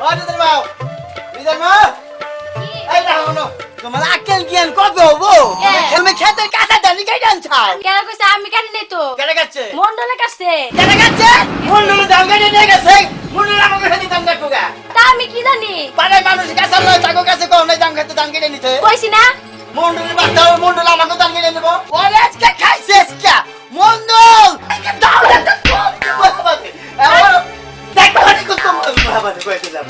ও দিদার মা এই না হলো তোমার আকেল জ্ঞান কবে হবো তুমি খেতে কাটা দানি কাই ডান ছাও কেন কইছে আমি কাটি নেই তো কেটে গেছে মন্ডলে কাছে কেটে গেছে মন্ডলে দাম কেটে নিয়ে গেছে মন্ডলে আমাকে খেতে দাম কাটুগা তা আমি কি জানি পাড়ায় মানুষ কাছে লয় তাকো কাছে কোন নাই দাম খেতে দাম কেটে নিতে কইছি না মন্ডলের বাচ্চা মন্ডল আমাকে দাম কেটে নেব ওরে আজকে খাইছে আজকে মন্ডল দাও দেখো আমি কত ভাবাতে কইছিলাম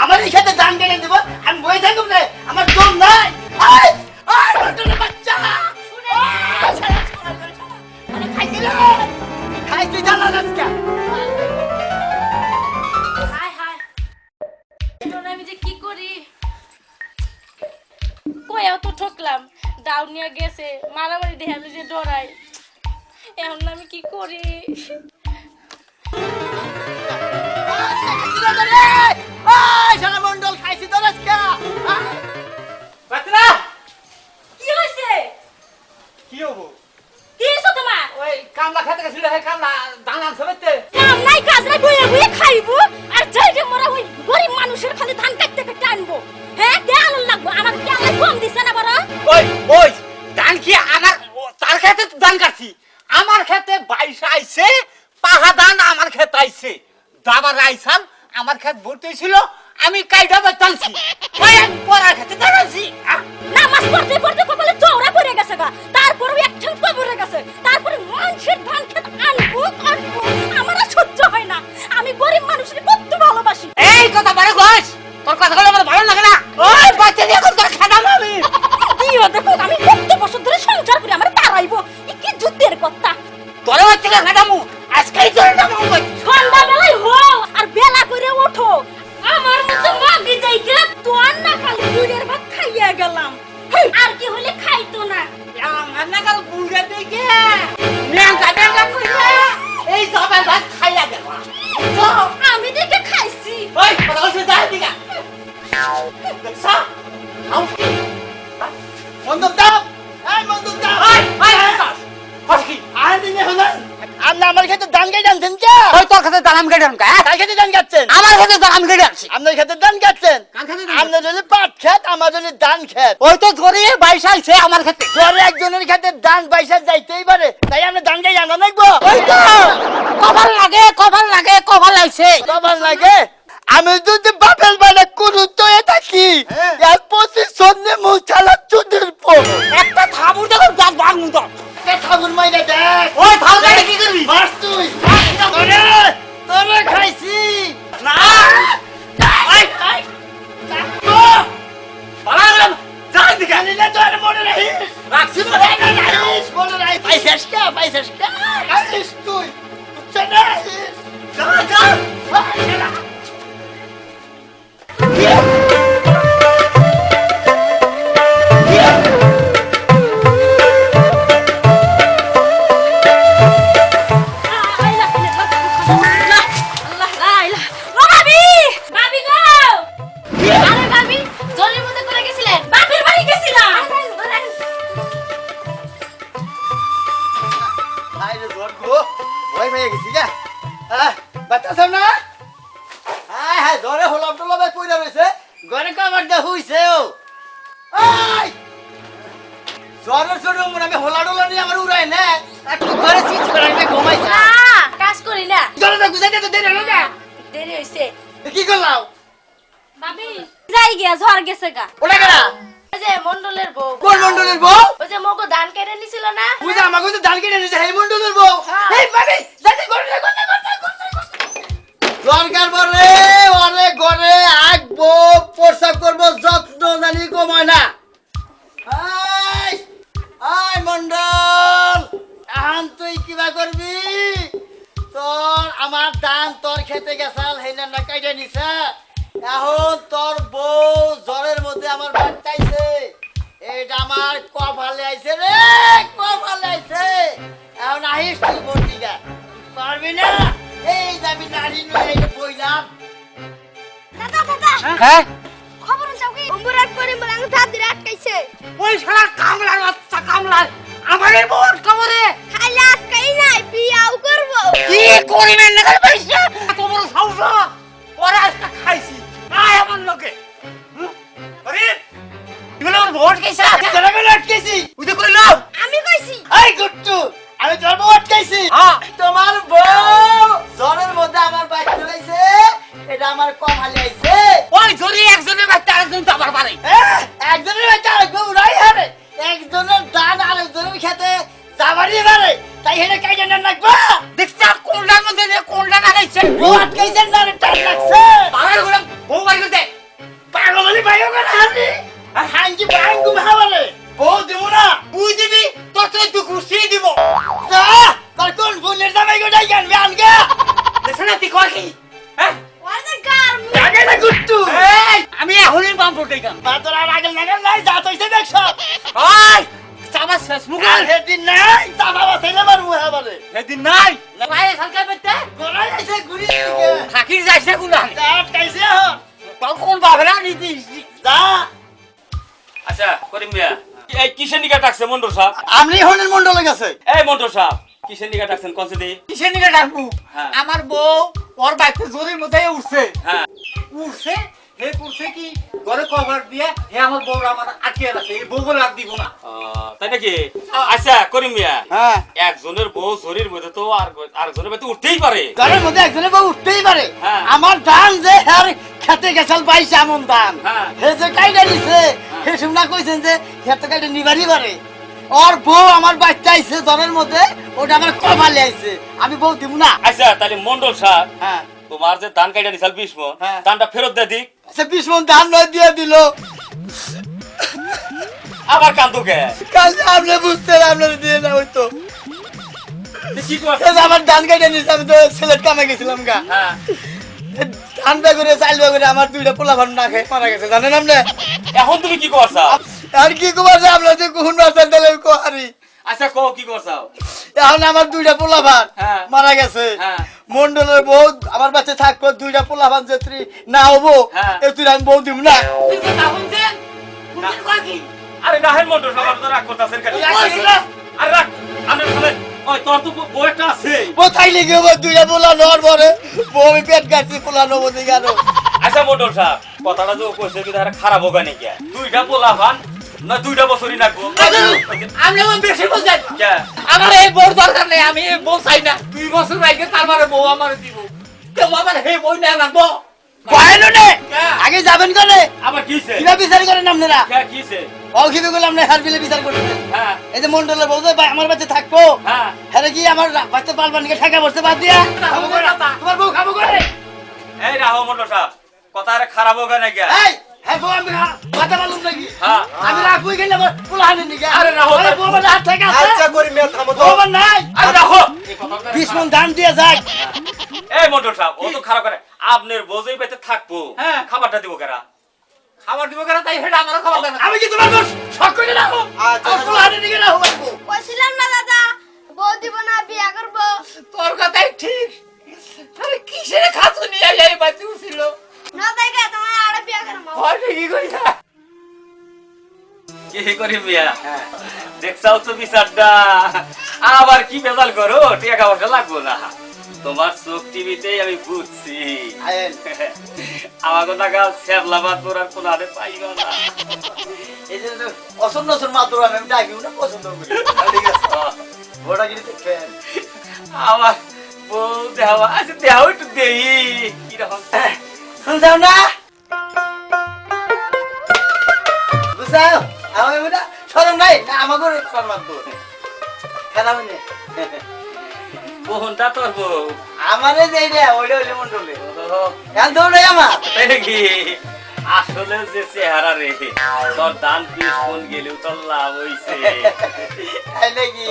আমার এই খেতে দাম কেটে দেব আমি বই থাকব না আমার দম নাই আয় আয় মন্ডলের বাচ্চা শুনে মানে খাইছিল খাইতে জানা আজকে হাই হাই এখন আমি যে কি করি কইও তো ঠকলাম দাও নিয়ে গেছে মারামারি দেখে আমি যে ডরাই এখন আমি কি করি শালা মন্ডল খাইছি তো আজকে বাতরা কি হইছে কি হবো কি হইছে তোমার ওই কামলা খেতে গেছিল হে কামলা দান আনছে বেতে কাম নাই কাজ নাই বইয়া বইয়া খাইবো আর যাইতে মরা হই গরিব মানুষের খালি ধান কাটতে কাটতে আনবো হ্যাঁ দেয়াল লাগবো আমার দেয়াল কম দিছে না বড় ওই ধান কি আমার তার খেতে ধান কাটছি আমার খেতে 22 আইছে পাহা ধান আমার খেতে আইছে দাবার আইছাম আমার খেত ভর্তি ছিল আমি কাইডা বাতালছি ওই আমি পড়া খেতে দাঁড়াছি নামাজ পড়তে পড়তে কপালে চওড়া পড়ে গেছে গা তারপর একঠান কবরে গেছে তারপর মানুষের ধান খেত আনবো আমার আর সহ্য হয় না আমি গরিব মানুষের কত ভালোবাসি এই কথা বড় কইস তোর কথাগুলো আমার ভালো লাগে না ওই বাচ্চা দিয়ে কত খানা আমি দিও দেখো আমি কত বছর ধরে সংসার করে আমার তারাইবো কি যুদ্ধের কথা তোর বাচ্চা খানামু আজকেই তোর নাম কই সন্ধ্যা বেলায় হও আর বেলা করে ওঠো আমার মতো মাগি যাইতে তোর না কাল গুড়ের ভাত খাইয়া গেলাম আর কি হলে খাইতো না আমার না কাল গুড়ের দিকে নেঙ্গা কইলা এই সবাই ভাত খাইয়া গেল তো আমি দেখে খাইছি ওই কথা কইছ যাই দিগা দেখছা আউ বন্দুক দাও এই বন্দুক দাও ওই হসকি আর দিনে হলো আপনি আমার খেতে দান কেটে আনছেন কে ওই তোর খেতে দান কেটে আনকা কার খেতে দান কাটছেন আমার খেতে দান কেটে আনছি আপনার খেতে দান কাটছেন কার খেতে আপনার জন্য পাট খেত আমার জন্য দান খেত ওই তো ধরে 22 আইছে আমার খেতে ধরে একজনের খেতে দান 22 যাইতেই পারে তাই আমরা দান কেটে আনা লাগবো ওই তো কভার লাগে আইছে কভার লাগে আমি যদি বাপের বাড়ি কুরুতো এটা কি এর পজিশন নে মুছালা চুদির পো একটা থাবুর দেখো দাঁত ভাঙু তো একটা থাবুর মাইরে দেখ ওই থাবুর কি করবি মার তুই তোরে খাইছি না আই চাকো বালাম যাই দিকে নিলে তোর মনে রাখিস রাখছি মনে রাখিস পাইছিস কা আইস তুই চলে যা কি করলাম ভাবি যাই গিয়া ঝড় গেছে গা ওটা কেনা ওই যে মন্ডলের বউ কোন মন্ডলের বউ ওই যে মগো ধান কেটে নিছিল না ওই যে আমাকে তো দান কেটে নিছে এই মন্ডলের বউ এই ভাবি যাতে করে দরকার বলে ওরে ঘরে আগবো প্রসাব করব যত্ন জানি কমায় না আই আই মন্ডল এখন তুই কিবা করবি তোর আমার দান তোর খেতে গেছাল হেনা না কাইটা নিছে এখন তোর বউ জ্বরের মধ্যে আমার বাচ্চাইছে এইটা আমার কপালে আইছে রে কপালে আইছে এখন আহিস তুই বন্দিগা পারবি না এই যাবি নারী নয় এই বইলাম দাদা হ্যাঁ খবর চাও কি অম্বরাট করে মলাং ধার দিয়ে আটকাইছে ওই শালা কামলার বাচ্চা কামলা আমারে বোন কবরে খালি আটকাই নাই বিয়াও করব কি করিবেন না পয়সা এত বড় সাহস ওরা আজকে খাইছি ভোট কেছে তোরা কোন আটকেছি উদে কইলো আমি কইছি এই গুট্টু আমি তোর বউ আটকাইছি তোমার বউ জ্বরের মধ্যে আমার বাচ্চা হইছে এটা আমার কমালে আইছে ওই জরি একজনের বাচ্চা আরেকজন তো আবার পারে একজনের বাচ্চা আরেকজন উড়াই হারে একজনের দান আরেকজনের খেতে যাবারই পারে তাই হেনে কাইটা না লাগবা দেখছ কোনটার মধ্যে যে কোনটা না গাইছে বউ আটকাইছেন না টান লাগছে পাগল গুলো বউ বাড়ি করতে পাগল হলি বাইও করে হানি হাঙ্গি বাঙ্গু ভাবলে বউ দিমু না বুই দিবি তোর তো দুঃখ সে দিব যা তার কোন ফোনের জামাই গো ডাইগান আনগা দেখছ না তুই কর কি হ্যাঁ ওই যে গার আগে না গুট্টু এই আমি এখনই বাম পড়তে গাম মা তোর আর আগল নাগাল নাই যা তইছে দেখছ ওই চাবা শেষ মুগল আর হেদিন নাই চাবা বাসাইলে মার মুহা বলে সেদিন নাই ভাই সরকার বেতে গড়াই আইছে ঘুরি দিকে থাকির যাইছে কোনা কাট কাইছে হন কোন বাবরা নিতি যা আচ্ছা করিম মিয়া এই কিসের নিকা ডাকছে মন্ডল সাহেব আমরি হনের মন্ডলে গেছে এই মন্ডল সাহেব কিসের নিকা ডাকছেন কোন সেদি কিসের নিকে ডাকবো হ্যাঁ। আমার বউ ওর বাইতে জরির মধ্যে উঠছে হ্যাঁ উঠছে হে করছে কি ঘরে কভার দিয়ে হে আমার বউ আমার আটকে রাখছে এই বউ বলে আর দিব না তাই নাকি আচ্ছা করিম মিয়া হ্যাঁ একজনের বউ শরীর মধ্যে তো আরেকজনের মধ্যে উঠতেই পারে ঘরের মধ্যে একজনে বউ উঠতেই পারে হ্যাঁ। আমার ধান যে আর খেতে গেছাল পাইছে এমন ধান হ্যাঁ। হে যে কাইটা নিছে হে শুনা কইছেন যে খেতে কাইটা নিবারই পারে ওর বউ আমার বাচ্চা আইছে জ্বরের মধ্যে ওটা আমার কমালে আইছে আমি বউ দিব না আচ্ছা তাহলে মন্ডল সাহেব হ্যাঁ তোমার যে ধান কাইটা নিছাল 20 মণ হ্যাঁ। ধানটা ফেরত দে দিক সে 20 মণ ধান নয় দিয়ে দিল আবার কান্দুকে কাল আপনি বুঝতে আপনার দিয়ে না হইতো কি করছ এই যে আমার ধান কাইটা নিছে আমি তো সিলেট কামে গেছিলাম গা হ্যাঁ ধান বেগুনে চাল বেগুনে আমার দুইটা পোলা ভান না খেয়ে মারা গেছে জানেন আপনি এখন তুমি কি করছ আর কি কবার যে আপনার যে কোন রাস্তায় দিলে কোহারি আচ্ছা কও কি করছ এখন আমার দুইটা পোলা ভান হ্যাঁ। মারা গেছে হ্যাঁ। মন্ডলের বউ আমার বাচ্চা থাকবো দুইটা পোলা ভান যেত্রী না হবো হ্যাঁ। এ তুই আমি বউ দিব না তুই কথা শুনছেন শুনছেন কর কি আরে রাহেন মন্ডল সাহেব আপনি তো রাগ করতেছেন কেন আরে রাগ আমি শুনে ওই তোর তো বউ একটা আছে কোথায় লেগে হবো দুইটা পোলা নর পরে বউ আমি পেট কাটছি পোলা নবো দিকে আরো আচ্ছা মন্ডল সাহেব কথাটা যে কইছে কি তারা খারাপ হোক নাকি দুইটা পোলা ভান না দুইটা বছরই নাকবো আমি আমার বেশি বুঝেন কে আমার এই বউ দরকার নেই আমি এই বউ চাই না 2 বছর রাখে তারপরে বউ আমার দিব কেউ আমার হে বই না লাগবো কয়েলো নে হ্যাঁ। আগে যাবেন করে আবার কিছে কিবা বিচার করেন আপনারা কে কিছে অখিবে গুলো আমরা হার বিলে বিচার করতেন হ্যাঁ এই যে মন্ডলের বউ যে ভাই আমার বাচ্চা থাকবো হ্যাঁ হ্যাঁ কি আমার বাচ্চা পালবানিকে ঠেকা বসতে বাদ দিয়া খাবো করে না। তোমার বউ খাবো করে এই রাহো মন্ডল সাহেব কথা আরে খারাপ হোক নাকি এই হ্যাঁ বউ আমি মাথা মালুম নাকি হ্যাঁ আমি রাখবই গেলে আমার পোলা হানি নাকি আরে রাহো আরে বউ আমার হাত থেকে আছে আচ্ছা করি মেয়ে থামো তো বউ আমার নাই আরে রাহো এই কথা 20 মণ ধান দিয়ে যায় এই মন্ডল সাহেব ও তো খারাপ করে আপনার বোঝই পেতে থাকবো হ্যাঁ। খাবারটা দিব কেরা খাবার দিব কেন তাই হেটা আমার খাবার দেন আমি কি তোমার দোষ শখ করে রাখো আচ্ছা, আর পোলা হানি নাকি রাখো বাবু কইছিলাম না দাদা বউ দিব না বিয়া করব তোর কথাই ঠিক আরে কিসের খাতু নিয়ে এই বাতি উছিল না দেখে তোমার আরে বিয়া করব হয় কি কইছা কি করি মিয়া দেখছাও তো বিচারটা আবার কি বেজাল করো টাকা পয়সা লাগবো না তোমার চোখ টিভিতেই আমি বুঝছি আয়েন আমাকে টাকা সেবলাবাদ করার কোনো আরে পাইবা না এই যে অসন্ন অসন্ন মাত্র আমি ডাকি না পছন্দ করি ঠিক আছে ওটা কি দেখেন আমার বউ দেওয়া আচ্ছা দেওয়া একটু দেই কিরকম শুনছাও না বুঝাও আমার এটা শরম নাই না আমাকে শরম মাত্র খেলা মানে কোনটা তোর বউ আমারে যে এটা ওইটা হইলে মন্ডলে এখন দৌড়ে আমার তাই নাকি আসলে যে চেহারা রে তোর দান 20 মণ গেলেও তোর লাভ হইছে তাই নাকি